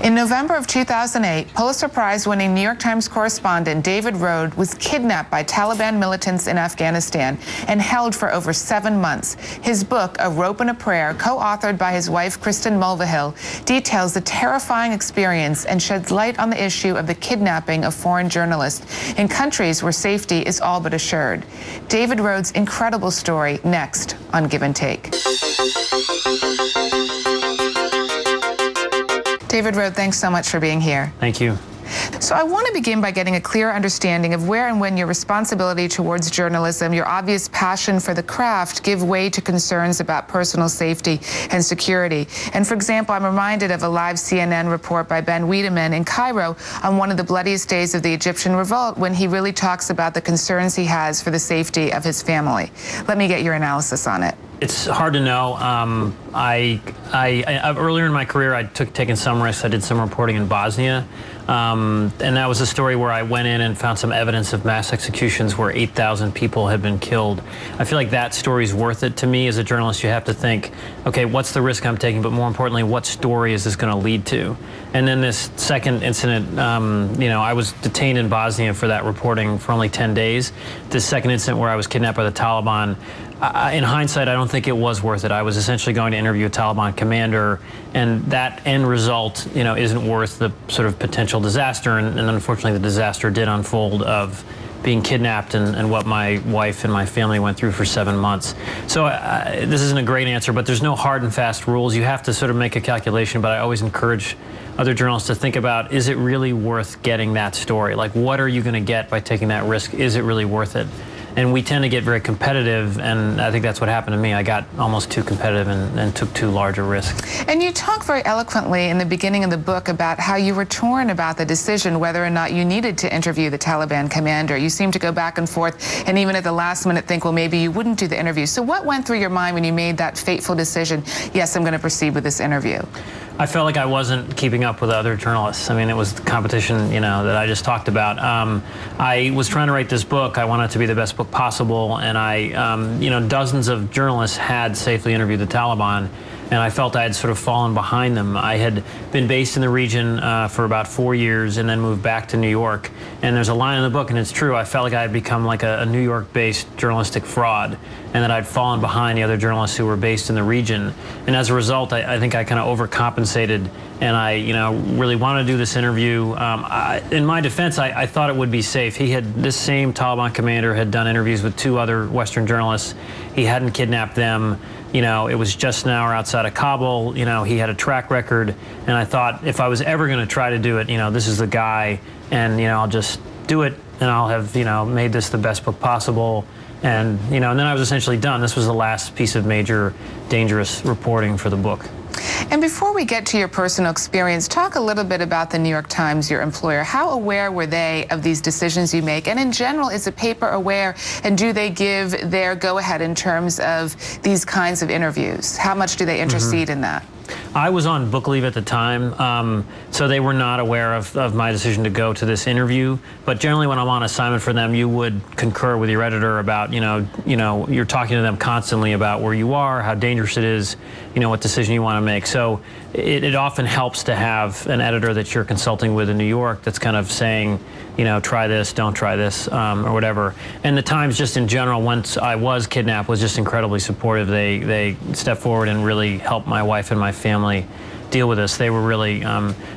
In November of 2008, Pulitzer Prize-winning New York Times correspondent David Rohde was kidnapped by Taliban militants in Afghanistan and held for over 7 months. His book, A Rope and a Prayer, co-authored by his wife Kristen Mulvihill, details the terrifying experience and sheds light on the issue of the kidnapping of foreign journalists in countries where safety is all but assured. David Rohde's incredible story next on Give and Take. David Rohde, thanks so much for being here. Thank you. So I want to begin by getting a clear understanding of where and when your responsibility towards journalism, your obvious passion for the craft, give way to concerns about personal safety and security. And for example, I'm reminded of a live CNN report by Ben Wiedemann in Cairo on one of the bloodiest days of the Egyptian revolt, when he really talks about the concerns he has for the safety of his family. Let me get your analysis on it. It's hard to know. Earlier in my career, I'd taken some risks. I did some reporting in Bosnia, and that was a story where I went in and found some evidence of mass executions where 8,000 people had been killed. I feel like that story's worth it to me. As a journalist, you have to think, okay, what's the risk I'm taking, but more importantly, what story is this going to lead to? And then this second incident, I was detained in Bosnia for that reporting for only 10 days. This second incident where I was kidnapped by the Taliban, in hindsight, I don't think it was worth it. I was essentially going to interview a Taliban commander, and that end result, isn't worth the sort of potential disaster. And unfortunately, the disaster did unfold of being kidnapped and what my wife and my family went through for 7 months. So this isn't a great answer, but there's no hard and fast rules. You have to sort of make a calculation, but I always encourage other journalists to think about, is it really worth getting that story? Like, what are you going to get by taking that risk? Is it really worth it? And we tend to get very competitive, and I think that's what happened to me. I got almost too competitive and took too large a risk. And you talk very eloquently in the beginning of the book about how you were torn about the decision whether or not you needed to interview the Taliban commander. You seem to go back and forth, and even at the last minute think, well, maybe you wouldn't do the interview. So what went through your mind when you made that fateful decision, yes, I'm going to proceed with this interview? I felt like I wasn't keeping up with other journalists. I mean, it was the competition, that I just talked about. I was trying to write this book. I wanted it to be the best book possible, and dozens of journalists had safely interviewed the Taliban, and I felt I had sort of fallen behind them. I had been based in the region for about 4 years and then moved back to New York. And there's a line in the book, and it's true, I felt like I had become like a New York-based journalistic fraud, and that I'd fallen behind the other journalists who were based in the region. And as a result, I think I kind of overcompensated, and I really wanted to do this interview. In my defense, I thought it would be safe. This same Taliban commander had done interviews with 2 other Western journalists. He hadn't kidnapped them. It was just an hour outside of Kabul. He had a track record, and I thought if I was ever going to try to do it, this is the guy, and I'll just do it, and I'll have made this the best book possible, and and then I was essentially done. This was the last piece of major dangerous reporting for the book. And before we get to your personal experience, talk a little bit about the New York Times, your employer. How aware were they of these decisions you make? And in general, is the paper aware, and do they give their go-ahead in terms of these kinds of interviews? How much do they intercede in that? I was on book leave at the time, so they were not aware of my decision to go to this interview. But generally, when I'm on assignment for them, you would concur with your editor about, you're talking to them constantly about where you are, how dangerous it is, what decision you want to make. So it often helps to have an editor that you're consulting with in New York that's kind of saying, try this, don't try this, or whatever. And the Times, just in general, once I was kidnapped, was just incredibly supportive. They stepped forward and really helped my wife and my family deal with this. They were really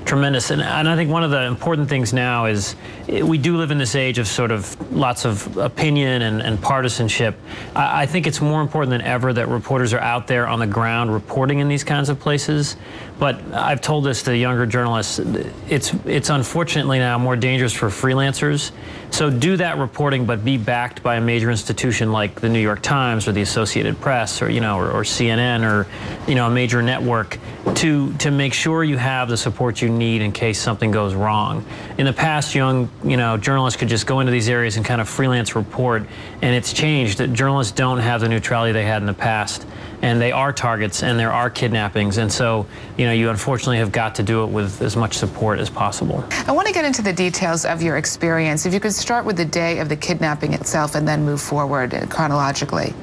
tremendous. And I think one of the important things now is we do live in this age of sort of lots of opinion and partisanship. I think it's more important than ever that reporters are out there on the ground reporting in these kinds of places. But I've told this to younger journalists, it's unfortunately now more dangerous for freelancers. So do that reporting, but be backed by a major institution like the New York Times or the Associated Press or or CNN or a major network to make sure you have the support you need in case something goes wrong. In the past, young journalists could just go into these areas and kind of freelance report, and it's changed. That journalists don't have the neutrality they had in the past, and they are targets, and there are kidnappings, and so you unfortunately have got to do it with as much support as possible. I want to get into the details of your experience. If you could start with the day of the kidnapping itself and then move forward chronologically.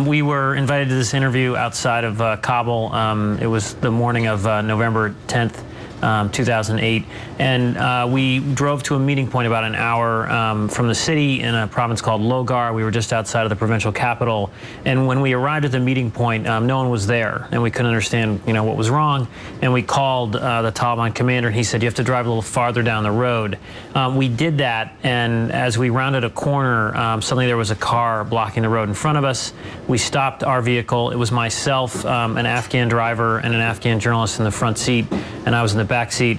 We were invited to this interview outside of Kabul. It was the morning of November 10th, 2008, and we drove to a meeting point about an hour from the city in a province called Logar. We were just outside of the provincial capital, and when we arrived at the meeting point, no one was there, and we couldn't understand, what was wrong. And we called the Taliban commander, and he said, "You have to drive a little farther down the road." We did that, and as we rounded a corner, suddenly there was a car blocking the road in front of us. We stopped our vehicle. It was myself, an Afghan driver, and an Afghan journalist in the front seat, and I was in the back seat.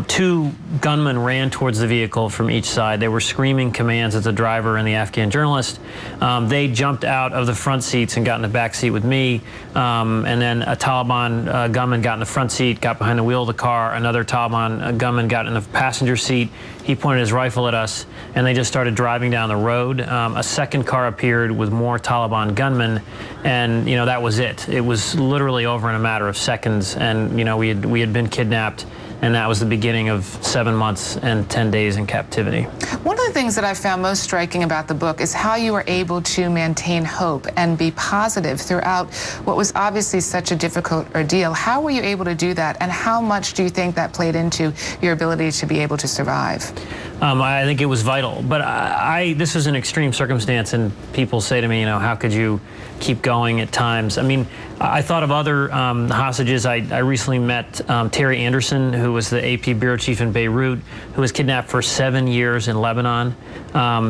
Two gunmen ran towards the vehicle from each side. They were screaming commands at the driver and the Afghan journalist. They jumped out of the front seats and got in the back seat with me, and then a Taliban gunman got in the front seat, got behind the wheel of the car. Another Taliban gunman got in the passenger seat. He pointed his rifle at us, and they just started driving down the road. A second car appeared with more Taliban gunmen, and that was it. It was literally over in a matter of seconds, and we had been kidnapped, and that was the beginning of 7 months and 10 days in captivity. One of the things that I found most striking about the book is how you were able to maintain hope and be positive throughout what was obviously such a difficult ordeal. How were you able to do that, and how much do you think that played into your ability to be able to survive? I think it was vital, but this was an extreme circumstance, and people say to me, how could you keep going at times? I mean, I thought of other hostages. I recently met Terry Anderson, who was the AP bureau chief in Beirut, who was kidnapped for 7 years in Lebanon.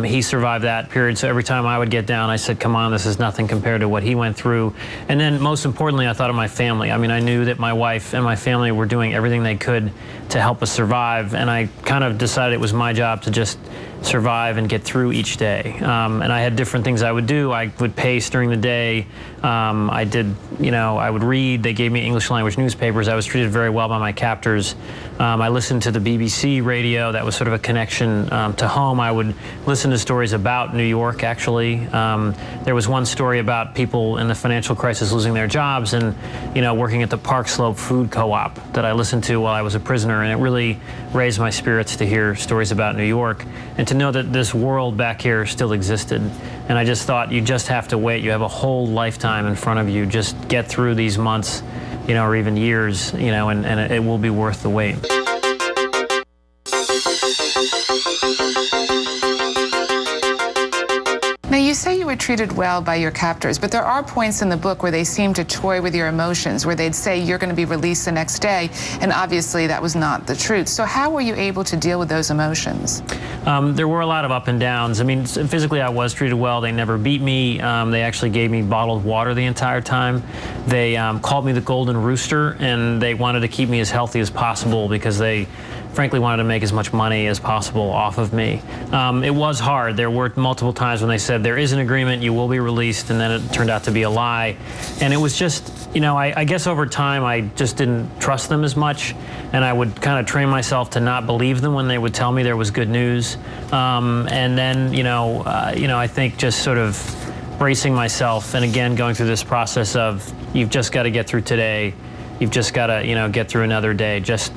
He survived that period, so every time I would get down, I said, come on, this is nothing compared to what he went through. And then most importantly, I thought of my family. I mean, I knew that my wife and my family were doing everything they could to help us survive, and I kind of decided it was my job to just survive and get through each day. And I had different things I would do. I would pace during the day. I would read. They gave me English language newspapers. I was treated very well by my captors. I listened to the BBC radio. That was sort of a connection to home. I would listen to stories about New York, actually. There was one story about people in the financial crisis losing their jobs and, working at the Park Slope Food Co-op that I listened to while I was a prisoner. And it really raised my spirits to hear stories about New York and to know that this world back here still existed. And I just thought, you just have to wait. You have a whole lifetime in front of you. Just get through these months, or even years, and it will be worth the wait. Now, you say you were treated well by your captors, but there are points in the book where they seem to toy with your emotions, where they'd say you're going to be released the next day, and obviously that was not the truth. So how were you able to deal with those emotions? There were a lot of up and downs. I mean, physically I was treated well. They never beat me. They actually gave me bottled water the entire time. They called me the Golden Rooster, and they wanted to keep me as healthy as possible because they frankly wanted to make as much money as possible off of me. It was hard. There were multiple times when they said, there is an agreement, you will be released, and then it turned out to be a lie. And it was just, I guess over time I just didn't trust them as much, and I would kind of train myself to not believe them when they would tell me there was good news. And then, I think just sort of bracing myself, and again going through this process of, you've just got to get through today, you've just got to, get through another day. Just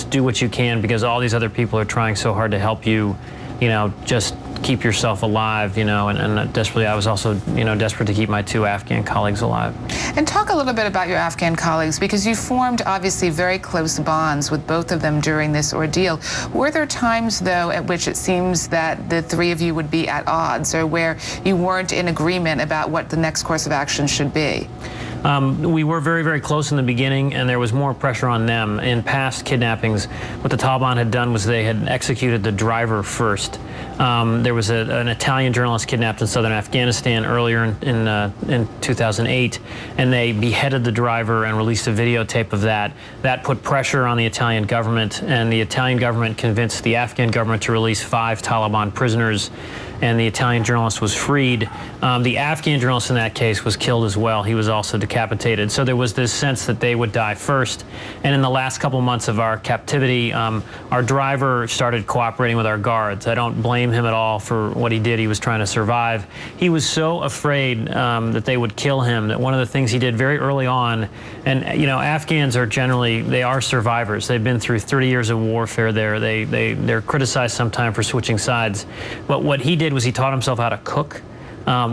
do what you can, because all these other people are trying so hard to help you, just keep yourself alive, and desperately, I was also, desperate to keep my two Afghan colleagues alive. And talk a little bit about your Afghan colleagues, because you formed obviously very close bonds with both of them during this ordeal. Were there times, though, at which it seems that the three of you would be at odds, or where you weren't in agreement about what the next course of action should be? We were very, very close in the beginning, and there was more pressure on them. In past kidnappings, what the Taliban had done was they had executed the driver first. There was an Italian journalist kidnapped in southern Afghanistan earlier in 2008, and they beheaded the driver and released a videotape of that. That put pressure on the Italian government, and the Italian government convinced the Afghan government to release 5 Taliban prisoners, and the Italian journalist was freed. The Afghan journalist in that case was killed as well. He was also decapitated. So there was this sense that they would die first. And in the last couple months of our captivity, our driver started cooperating with our guards. I don't blame him at all for what he did. He was trying to survive. He was so afraid that they would kill him that one of the things he did very early on, and Afghans are generally, they are survivors. They've been through 30 years of warfare there. They're criticized sometimes for switching sides. But what he did was he taught himself how to cook.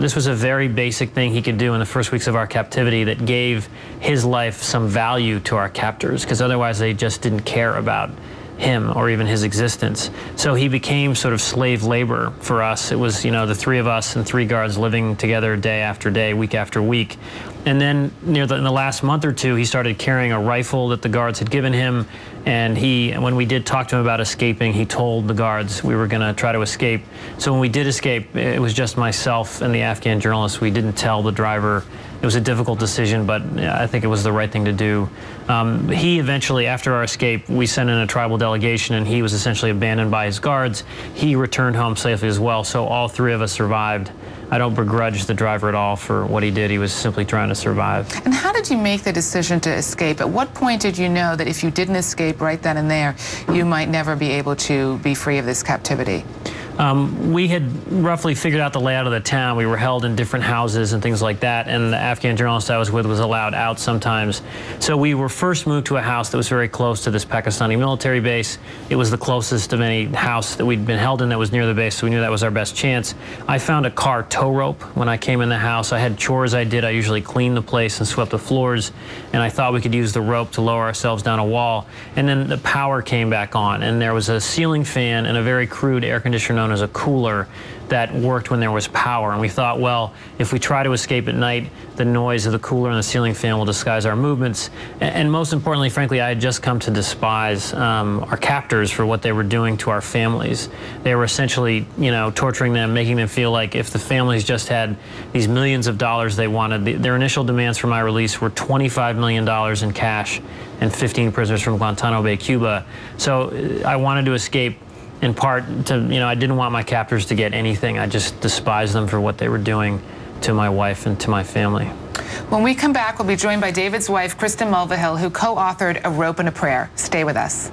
This was a very basic thing he could do in the first weeks of our captivity that gave his life some value to our captors, because otherwise they just didn't care about him or even his existence. So he became sort of slave labor for us. It was, the three of us and 3 guards living together day after day, week after week. And then in the last month or 2, he started carrying a rifle that the guards had given him. And when we did talk to him about escaping, he told the guards we were going to try to escape. So when we did escape, it was just myself and the Afghan journalist. We didn't tell the driver. It was a difficult decision, but I think it was the right thing to do. He eventually, after our escape, we sent in a tribal delegation, and he was essentially abandoned by his guards. He returned home safely as well, so all 3 of us survived. I don't begrudge the driver at all for what he did. He was simply trying to survive. And how did you make the decision to escape? At what point did you know that if you didn't escape right then and there, you might never be able to be free of this captivity? We had roughly figured out the layout of the town. We were held in different houses and things like that, and the Afghan journalist I was with was allowed out sometimes. So we were first moved to a house that was very close to this Pakistani military base. It was the closest of any house that we'd been held in that was near the base, so we knew that was our best chance. I found a car tow rope when I came in the house. I had chores I did. I usually cleaned the place and swept the floors, and I thought we could use the rope to lower ourselves down a wall. And then the power came back on, and there was a ceiling fan and a very crude air conditioner known as a cooler that worked when there was power. And we thought, well, if we try to escape at night, the noise of the cooler and the ceiling fan will disguise our movements. And most importantly, frankly, I had just come to despise our captors for what they were doing to our families. They were essentially, torturing them, making them feel like if the families just had these millions of dollars they wanted, their initial demands for my release were $25 million in cash and 15 prisoners from Guantanamo Bay, Cuba. So I wanted to escape in part to, I didn't want my captors to get anything. I just despised them for what they were doing to my wife and to my family. When we come back, we'll be joined by David's wife, Kristen Mulvihill, who co-authored A Rope and a Prayer. Stay with us.